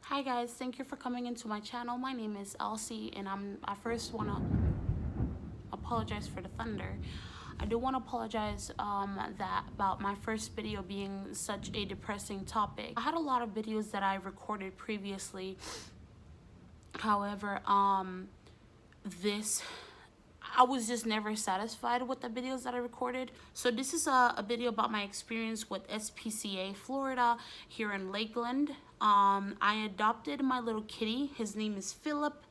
Hi guys, thank you for coming into my channel. My name is Elsie and I first want to apologize for the thunder. I do want to apologize about my first video being such a depressing topic. I had a lot of videos that I recorded previously. However, I was just never satisfied with the videos that I recorded. So this is a video about my experience with SPCA, Florida, here in Lakeland. I adopted my little kitty. His name is Phillip.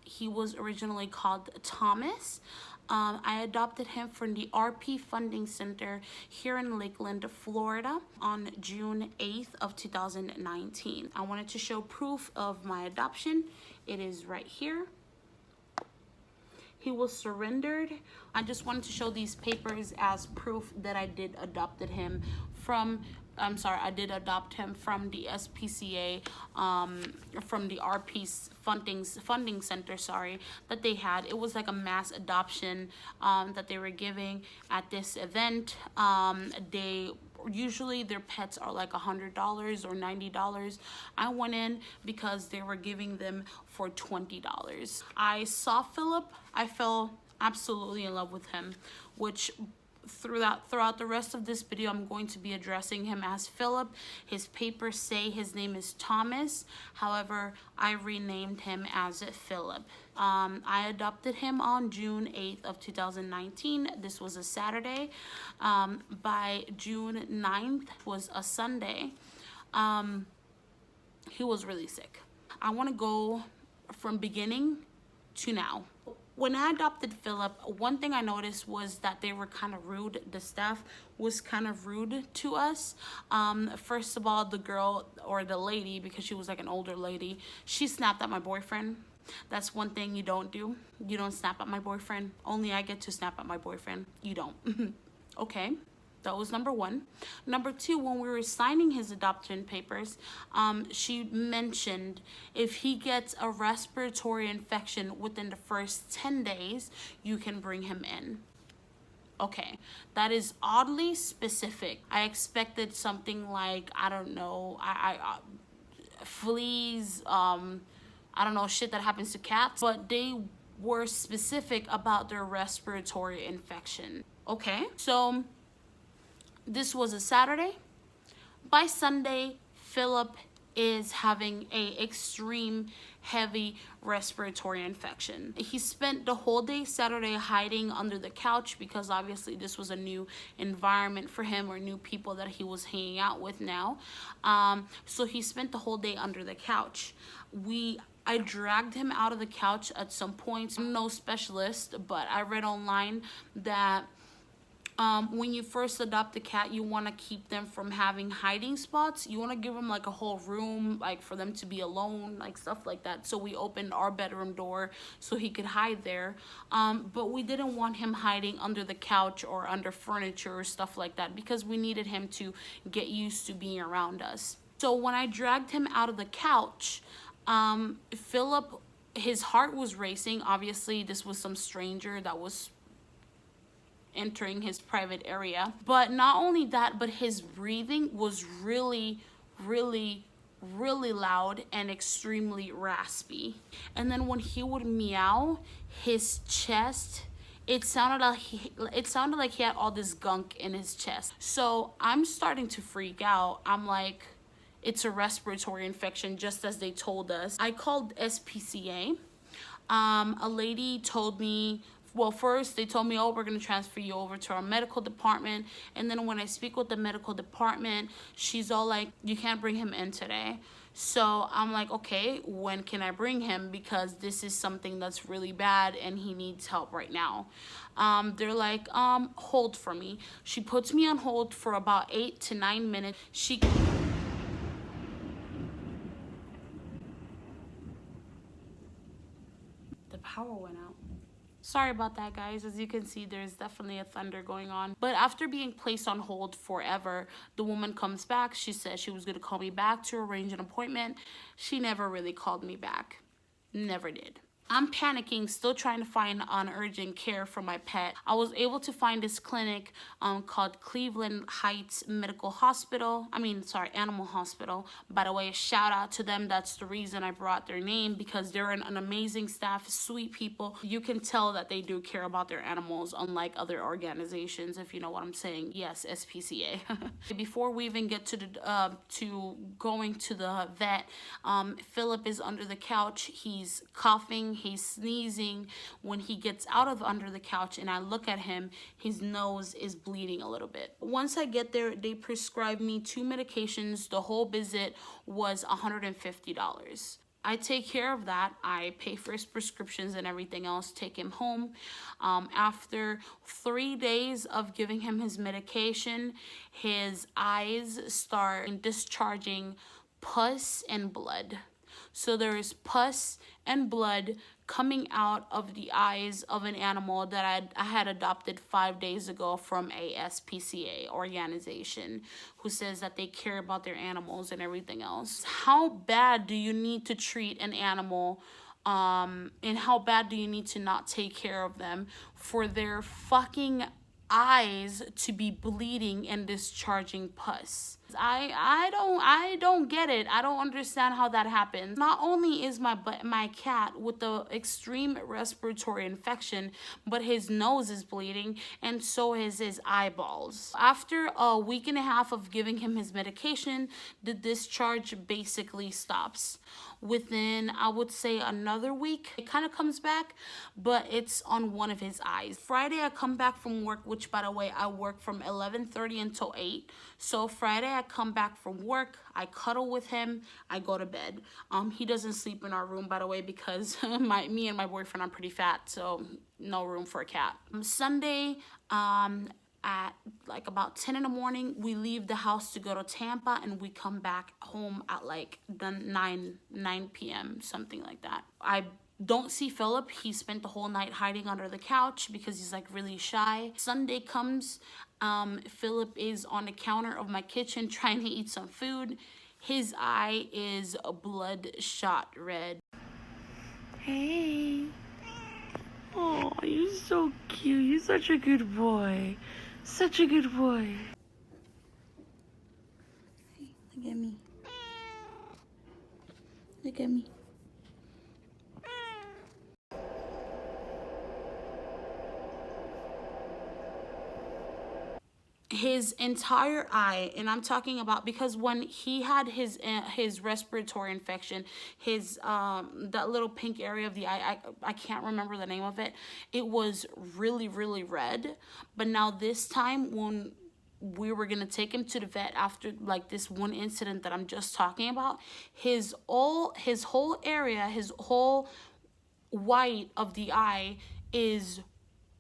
He was originally called Thomas. I adopted him from the RP Funding Center here in Lakeland, Florida on June 8th of 2019. I wanted to show proof of my adoption. It is right here. He was surrendered. I just wanted to show these papers as proof that I did adopt him from the SPCA, from the RP funding center, that they had. It was like a mass adoption that they were giving at this event. Usually their pets are like $100 or $90. I went in because they were giving them for $20. I saw Phillip. I fell absolutely in love with him, which throughout the rest of this video I'm going to be addressing him as Phillip. His papers say his name is Thomas. However, I renamed him as Phillip. I adopted him on June 8th of 2019. This was a Saturday. By June 9th was a Sunday. He was really sick. I want to go from beginning to now. When I adopted Phillip, one thing I noticed was that they were kind of rude. The staff was kind of rude to us. First of all, the girl, or the lady, because she was like an older lady, she snapped at my boyfriend. That's one thing you don't do. You don't snap at my boyfriend. Only I get to snap at my boyfriend. You don't. Okay. That was number one. Number two, when we were signing his adoption papers, she mentioned if he gets a respiratory infection within the first 10 days, you can bring him in. Okay, that is oddly specific. I expected something like, I don't know, fleas, I don't know, shit that happens to cats, but they were specific about their respiratory infection. Okay, so this was a Saturday. By Sunday, Phillip is having a extreme heavy respiratory infection. He spent the whole day Saturday hiding under the couch because obviously this was a new environment for him, or new people that he was hanging out with now. So he spent the whole day under the couch. I dragged him out of the couch at some point. I'm no specialist, but I read online that when you first adopt a cat, you want to keep them from having hiding spots. You want to give them like a whole room, like for them to be alone, like stuff like that. So we opened our bedroom door so he could hide there. But we didn't want him hiding under the couch or under furniture or stuff like that, because we needed him to get used to being around us. So when I dragged him out of the couch, Phillip, his heart was racing. Obviously, this was some stranger that was entering his private area. But not only that, but his breathing was really, really, really loud and extremely raspy. And then when he would meow, his chest, it sounded like he had all this gunk in his chest. So I'm starting to freak out. I'm like, it's a respiratory infection, just as they told us. I called SPCA. A lady told me, well, first they told me, oh, we're going to transfer you over to our medical department. And then when I speak with the medical department, she's all like, you can't bring him in today. So I'm like, okay, when can I bring him? Because this is something that's really bad and he needs help right now. They're like, hold for me. She puts me on hold for about 8 to 9 minutes. The power went out. Sorry about that, guys. As you can see, there's definitely a thunder going on. But after being placed on hold forever, the woman comes back. She said she was going to call me back to arrange an appointment. She never really called me back. Never did. I'm panicking, still trying to find an urgent care for my pet. I was able to find this clinic called Cleveland Heights Medical Hospital. Animal Hospital. By the way, shout out to them. That's the reason I brought their name, because they're an amazing staff, sweet people. You can tell that they do care about their animals, unlike other organizations, if you know what I'm saying. Yes, SPCA. Before we even get to going to the vet, Philip is under the couch. He's coughing, he's sneezing. When he gets out of under the couch and I look at him, his nose is bleeding a little bit. Once I get there, they prescribe me 2 medications. The whole visit was $150. I take care of that. I pay for his prescriptions and everything else, take him home. After 3 days of giving him his medication, his eyes start discharging pus and blood. So there is pus and blood coming out of the eyes of an animal that I had adopted 5 days ago from a SPCA organization who says that they care about their animals and everything else. How bad do you need to treat an animal, and how bad do you need to not take care of them for their fucking eyes to be bleeding and discharging pus? I don't get it. I don't understand how that happens. Not only is my cat with the extreme respiratory infection, but his nose is bleeding and so is his eyeballs. After a week and a half of giving him his medication, the discharge basically stops. Within, I would say, another week, it kind of comes back, but it's on one of his eyes. Friday, I come back from work, which, by the way, I work from 11:30 until 8. So Friday, I come back from work, I cuddle with him, I go to bed. He doesn't sleep in our room, by the way, because me and my boyfriend are pretty fat, so no room for a cat. Sunday, at like about 10 in the morning, we leave the house to go to Tampa, and we come back home at like 9 p.m., something like that. I don't see Philip. He spent the whole night hiding under the couch because he's like really shy. Sunday comes, Philip is on the counter of my kitchen trying to eat some food. His eye is bloodshot red. Hey. Oh, you're so cute. You're such a good boy. Such a good boy. Hey, look at me. Look at me. His entire eye, and I'm talking about, because when he had his respiratory infection, his that little pink area of the eye, I can't remember the name of it, it was really, really red. But now this time, when we were gonna take him to the vet after like this one incident that I'm just talking about, his whole area, his whole white of the eye is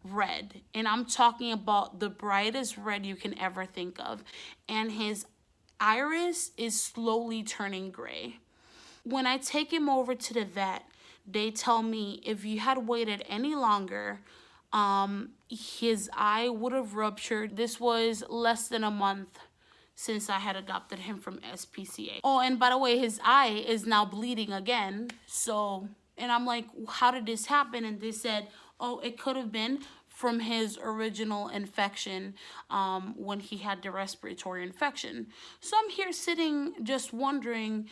red, and I'm talking about the brightest red you can ever think of, and his iris is slowly turning gray. When I take him over to the vet, they tell me if you had waited any longer, his eye would have ruptured. This was less than a month since I had adopted him from SPCA. Oh, and by the way, his eye is now bleeding again. So, and I'm like, how did this happen? And they said, oh, it could have been from his original infection when he had the respiratory infection. So I'm here sitting just wondering,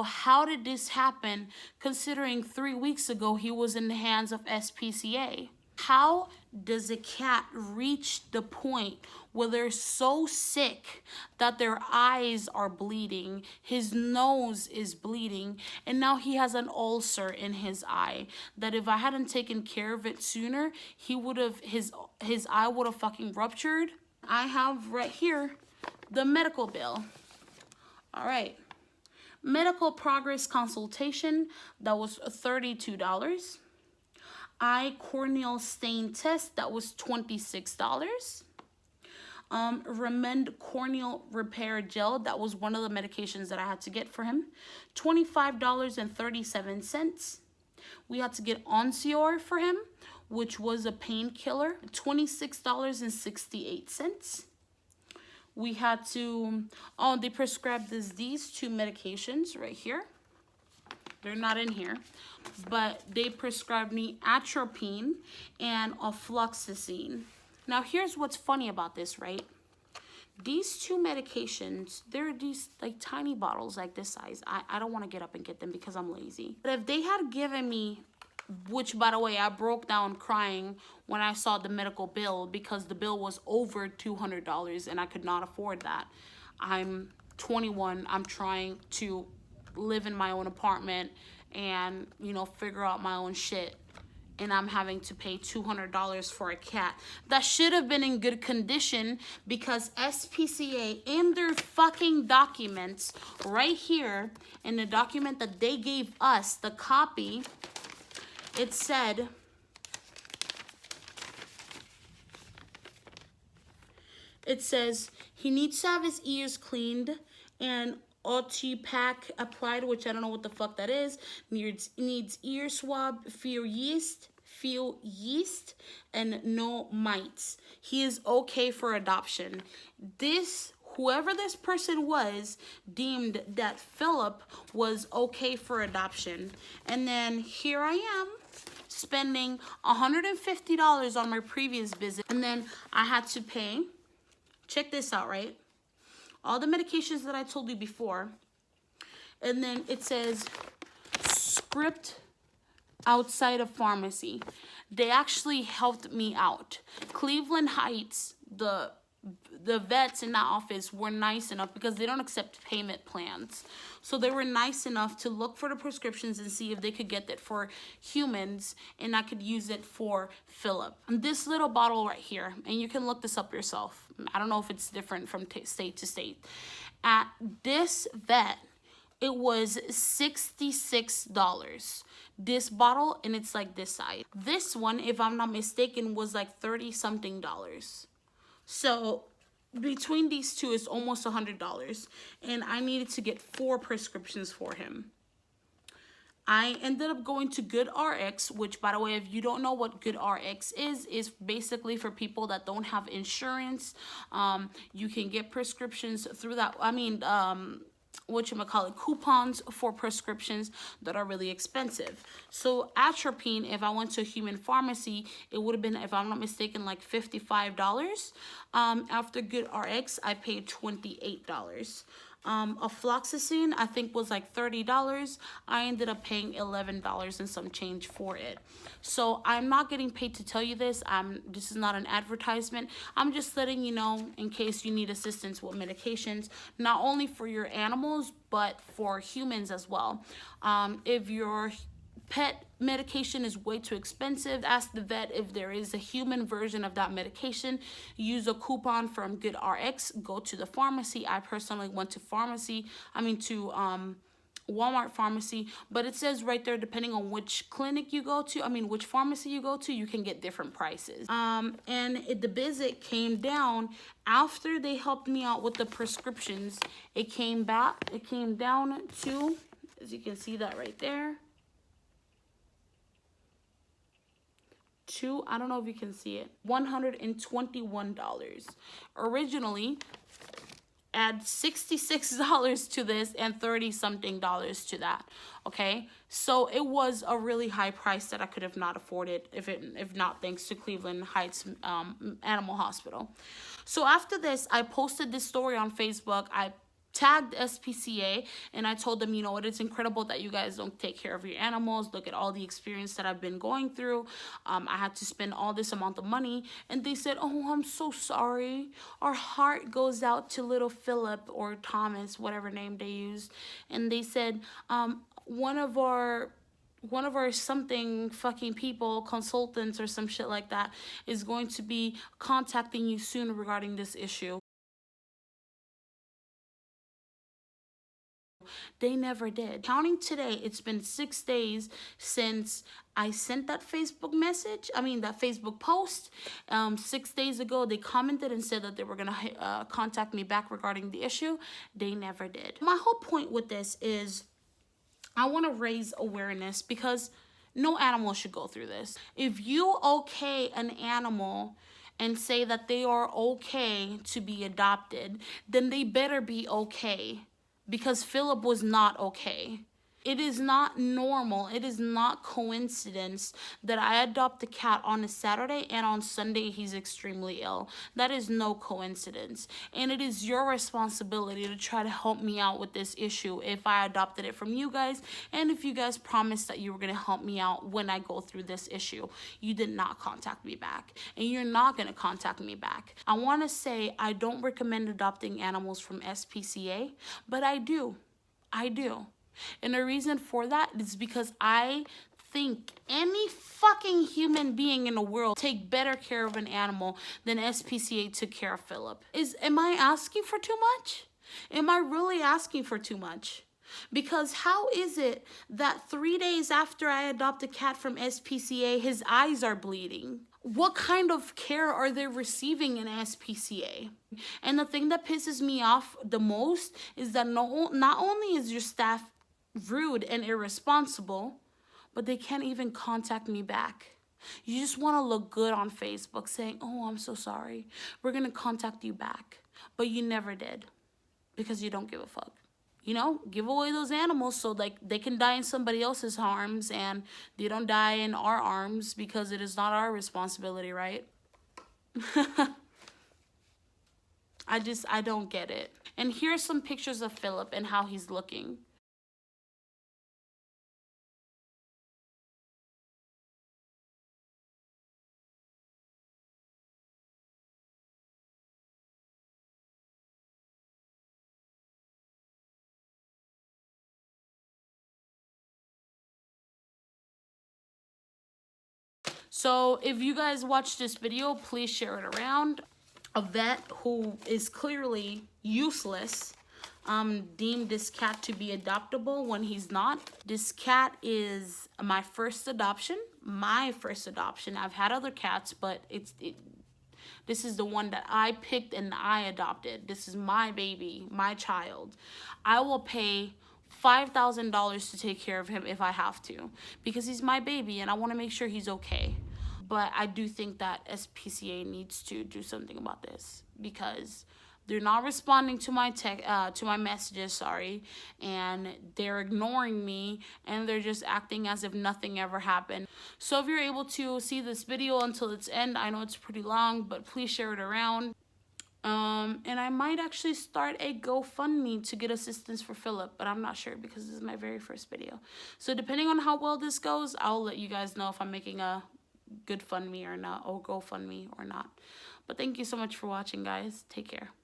how did this happen, considering 3 weeks ago he was in the hands of SPCA? How does a cat reach the point where they're so sick that their eyes are bleeding, his nose is bleeding, and now he has an ulcer in his eye that if I hadn't taken care of it sooner, his eye would have fucking ruptured? I have right here the medical bill. All right. Medical progress consultation, that was $32. Eye corneal stain test, that was $26. Remand corneal repair gel, that was one of the medications that I had to get for him, $25.37. We had to get Onsior for him, which was a painkiller, $26.68. We had to, they prescribed these 2 medications right here. They're not in here. But they prescribed me atropine and ofloxacin. Now, here's what's funny about this, right? These two medications, they're these like tiny bottles like this size. I don't want to get up and get them because I'm lazy. But if they had given me, which by the way, I broke down crying when I saw the medical bill because the bill was over $200 and I could not afford that. I'm 21. I'm trying to live in my own apartment and, you know, figure out my own shit. And I'm having to pay $200 for a cat that should have been in good condition because SPCA in their fucking documents right here in the document that they gave us, the copy, it said, it says he needs to have his ears cleaned and Otipac applied, which I don't know what the fuck that is. Needs ear swab, few yeast, and no mites. He is okay for adoption. Whoever this person was deemed that Philip was okay for adoption. And then here I am spending $150 on my previous visit. And then I had to pay, check this out, right? All the medications that I told you before. And then it says script outside of pharmacy. They actually helped me out. Cleveland Heights, the vets in that office were nice enough because they don't accept payment plans. So they were nice enough to look for the prescriptions and see if they could get that for humans and I could use it for Philip. And this little bottle right here, and you can look this up yourself. I don't know if it's different from state to state. At this vet, it was $66. This bottle, and it's like this size. This one, if I'm not mistaken, was like $30-something. So between these two, it's almost $100. And I needed to get 4 prescriptions for him. I ended up going to GoodRx, which, by the way, if you don't know what GoodRx is basically for people that don't have insurance. You can get prescriptions through that. Coupons for prescriptions that are really expensive. So atropine, if I went to a human pharmacy, it would have been, if I'm not mistaken, like $55. After GoodRx, I paid $28. Ofloxacin, I think, was like $30. I ended up paying $11 and some change for it. So I'm not getting paid to tell you this. This is not an advertisement. I'm just letting you know in case you need assistance with medications, not only for your animals, but for humans as well. If your pet medication is way too expensive, ask the vet if there is a human version of that medication. Use a coupon from GoodRx. Go to the pharmacy. I personally went to Walmart pharmacy, but it says right there, depending on which clinic you go to, which pharmacy you go to, you can get different prices. And the visit came down after they helped me out with the prescriptions. It came down to, as you can see that right there, I don't know if you can see it, $121. Originally, add $66 to this and $30-something to that. Okay, so it was a really high price that I could have not afforded if not thanks to Cleveland Heights Animal Hospital. So after this, I posted this story on Facebook. I tagged SPCA and I told them, you know what, it's incredible that you guys don't take care of your animals. Look at all the experience that I've been going through. I had to spend all this amount of money. And they said, oh, I'm so sorry. Our heart goes out to little Philip or Thomas, whatever name they used. And they said, one of our something fucking people, consultants or some shit like that, is going to be contacting you soon regarding this issue. They never did. Counting today, it's been 6 days since I sent that Facebook post. 6 days ago, they commented and said that they were going to contact me back regarding the issue. They never did. My whole point with this is I want to raise awareness because no animal should go through this. If you okay an animal and say that they are okay to be adopted, then they better be okay. Because Philip was not okay. It is not normal. It is not coincidence that I adopt the cat on a Saturday and on Sunday he's extremely ill. That is no coincidence. And it is your responsibility to try to help me out with this issue if I adopted it from you guys, and if you guys promised that you were going to help me out when I go through this issue. You did not contact me back, and you're not going to contact me back. I want to say I don't recommend adopting animals from SPCA, but I do. I do. And the reason for that is because I think any fucking human being in the world take better care of an animal than SPCA took care of Phillip. Am I asking for too much? Am I really asking for too much? Because how is it that 3 days after I adopt a cat from SPCA, his eyes are bleeding? What kind of care are they receiving in SPCA? And the thing that pisses me off the most is that not only is your staff rude and irresponsible, but they can't even contact me back. You just want to look good on Facebook saying, oh, I'm so sorry, we're going to contact you back. But you never did, because you don't give a fuck. You know, give away those animals so like they can die in somebody else's arms and they don't die in our arms, because it is not our responsibility, right? I don't get it. And here's some pictures of Phillip and how he's looking. So if you guys watch this video, please share it around. A vet who is clearly useless deemed this cat to be adoptable when he's not. This cat is my first adoption. I've had other cats, but this is the one that I picked and I adopted. This is my baby, my child. I will pay $5,000 to take care of him if I have to, because he's my baby and I want to make sure he's okay. But I do think that SPCA needs to do something about this, because they're not responding to my messages, and they're ignoring me, and they're just acting as if nothing ever happened. So if you're able to see this video until its end, I know it's pretty long, but please share it around. And I might actually start a GoFundMe to get assistance for Phillip, but I'm not sure because this is my very first video. So depending on how well this goes, I'll let you guys know if I'm making a GoFundMe or not, or GoFundMe or not. But thank you so much for watching, guys. Take care.